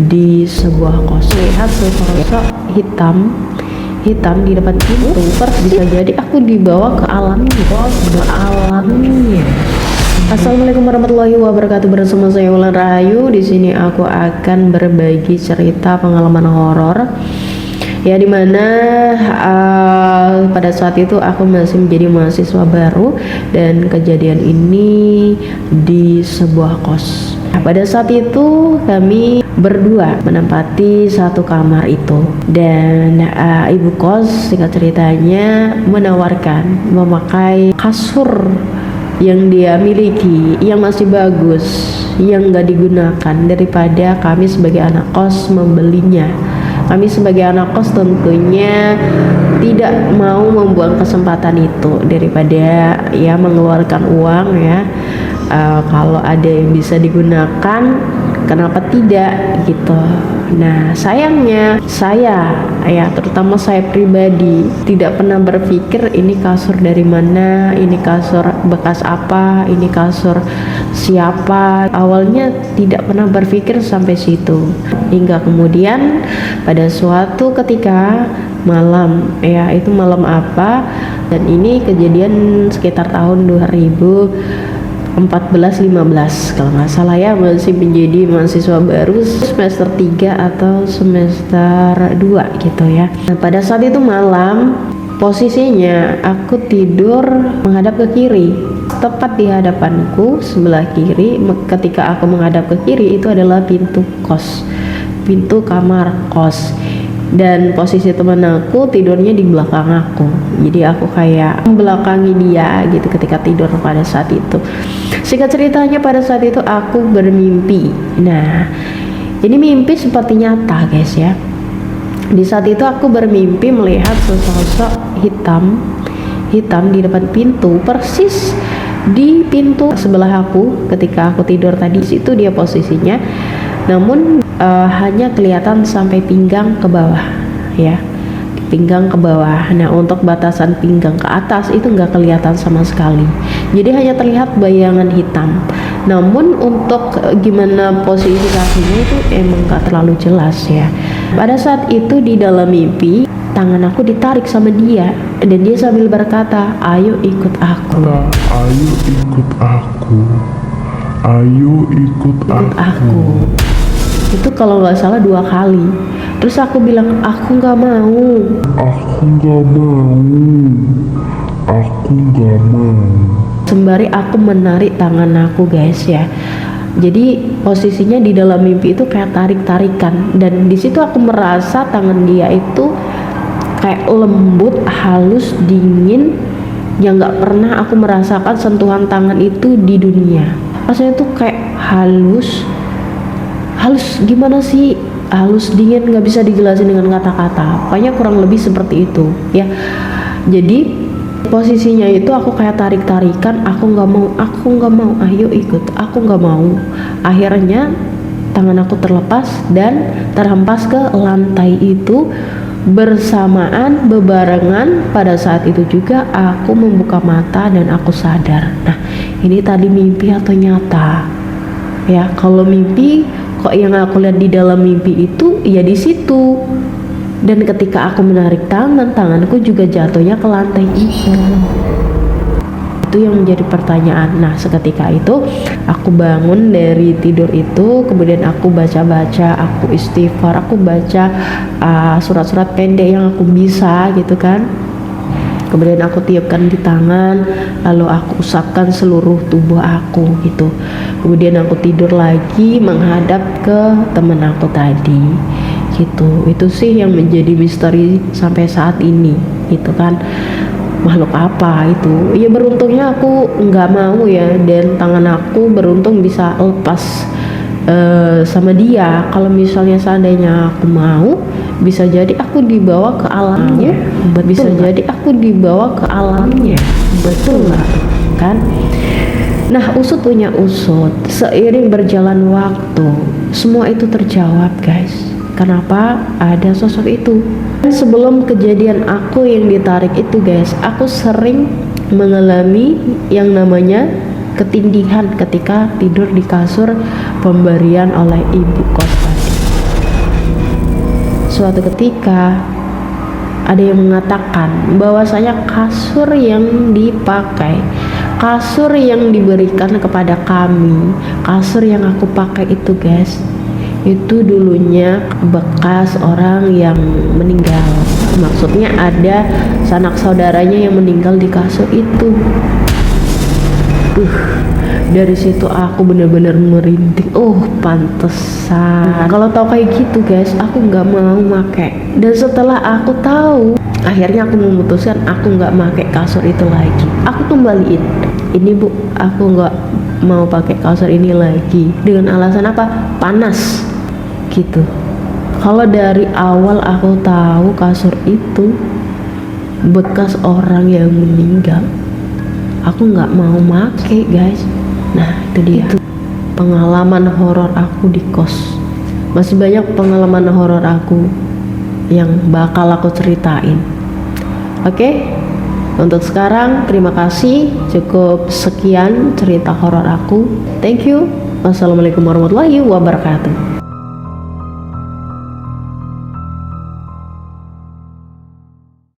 di sebuah kos. Lihat sosok hitam di depan pintu. Bisa jadi aku dibawa ke alamnya. Assalamualaikum warahmatullahi wabarakatuh. Bersama saya Wulan Rahayu. Di sini aku akan berbagi cerita pengalaman horor. Ya, dimana pada saat itu aku masih menjadi mahasiswa baru dan kejadian ini di sebuah kos. Pada saat itu kami berdua menempati satu kamar itu, dan ibu kos singkat ceritanya menawarkan memakai kasur yang dia miliki yang masih bagus, yang gak digunakan, daripada kami sebagai anak kos membelinya. Kami sebagai anak kos tentunya tidak mau membuang kesempatan itu, daripada ya mengeluarkan uang ya. Kalau ada yang bisa digunakan, kenapa tidak gitu. Nah, sayangnya saya ya, terutama saya pribadi, tidak pernah berpikir ini kasur dari mana, ini kasur bekas apa, ini kasur siapa. Awalnya tidak pernah berpikir sampai situ, hingga kemudian pada suatu ketika malam, ya itu malam apa, dan ini kejadian sekitar tahun 2014-15 kalau nggak salah ya, masih menjadi mahasiswa baru semester 3 atau semester 2 gitu ya. Nah, pada saat itu malam, posisinya aku tidur menghadap ke kiri, tepat di hadapanku sebelah kiri. Ketika aku menghadap ke kiri, itu adalah pintu kos, pintu kamar kos, dan posisi teman aku tidurnya di belakang aku. Jadi aku kayak membelakangi dia gitu ketika tidur pada saat itu. Singkat ceritanya, pada saat itu aku bermimpi. Nah, ini mimpi seperti nyata guys ya. Di saat itu aku bermimpi melihat sosok hitam di depan pintu, persis di pintu sebelah aku ketika aku tidur tadi. Situ dia posisinya, namun hanya kelihatan sampai pinggang ke bawah ya, pinggang ke bawah. Nah, untuk batasan pinggang ke atas itu nggak kelihatan sama sekali, jadi hanya terlihat bayangan hitam. Namun untuk gimana posisi kakinya itu emang nggak terlalu jelas ya. Pada saat itu di dalam mimpi, tangan aku ditarik sama dia, dan dia sambil berkata, ayo ikut aku. Ayo ikut aku. Ayo ikut aku. Itu kalau nggak salah 2 kali. Terus aku bilang, aku nggak mau. Aku nggak mau. Aku nggak mau. Sembari aku menarik tangan aku guys ya. Jadi posisinya di dalam mimpi itu kayak tarik-tarikan, dan di situ aku merasa tangan dia itu kayak lembut, halus, dingin, yang nggak pernah aku merasakan sentuhan tangan itu di dunia. Rasanya tuh kayak halus gimana sih, halus dingin, nggak bisa dijelasin dengan kata-kata. Pokoknya kurang lebih seperti itu ya. Jadi posisinya itu aku kayak tarik-tarikan, aku nggak mau, ayo ikut, aku nggak mau. Akhirnya tangan aku terlepas dan terhempas ke lantai itu bersamaan, bebarengan. Pada saat itu juga aku membuka mata dan aku sadar. Nah, ini tadi mimpi atau nyata ya? Kalau mimpi, kok yang aku lihat di dalam mimpi itu ya di situ. Dan ketika aku menarik tanganku juga jatuhnya ke lantai itu. Itu yang menjadi pertanyaan. Nah, seketika itu aku bangun dari tidur itu, kemudian aku baca-baca, aku istighfar, aku baca surat-surat pendek yang aku bisa gitu kan. Kemudian aku tiupkan di tangan, lalu aku usapkan seluruh tubuh aku gitu. Kemudian aku tidur lagi menghadap ke temen aku tadi gitu. Itu sih yang menjadi misteri sampai saat ini gitu kan. Makhluk apa itu? Ya beruntungnya aku nggak mau ya, dan tangan aku beruntung bisa lepas sama dia. Kalau misalnya seandainya aku mau, bisa jadi aku dibawa ke alamnya. Bisa jadi aku dibawa ke alamnya. Betul lah kan? Nah, usut punya usut. Seiring berjalan waktu, semua itu terjawab guys. Kenapa ada sosok itu? Sebelum kejadian aku yang ditarik itu guys, aku sering mengalami yang namanya ketindihan ketika tidur di kasur pemberian oleh ibu kos tadi. suatu ketika ada yang mengatakan bahwasanya kasur yang dipakai, kasur yang diberikan kepada kami, kasur yang aku pakai itu guys, itu dulunya bekas orang yang meninggal. Maksudnya ada sanak saudaranya yang meninggal di kasur itu. Dari situ aku bener-bener merinding. Oh pantesan. Kalau tahu kayak gitu guys, aku nggak mau pakai. Dan setelah aku tahu, akhirnya aku memutuskan aku nggak pakai kasur itu lagi. Aku kembaliin. Ini bu, aku nggak mau pakai kasur ini lagi. Dengan alasan apa? Panas, gitu. Kalau dari awal aku tahu kasur itu bekas orang yang meninggal, aku nggak mau make guys. Nah itu dia, itu pengalaman horor aku di kos. Masih banyak pengalaman horor aku yang bakal aku ceritain. Oke, untuk sekarang terima kasih, cukup sekian cerita horor aku. Thank you. Wassalamualaikum warahmatullahi wabarakatuh.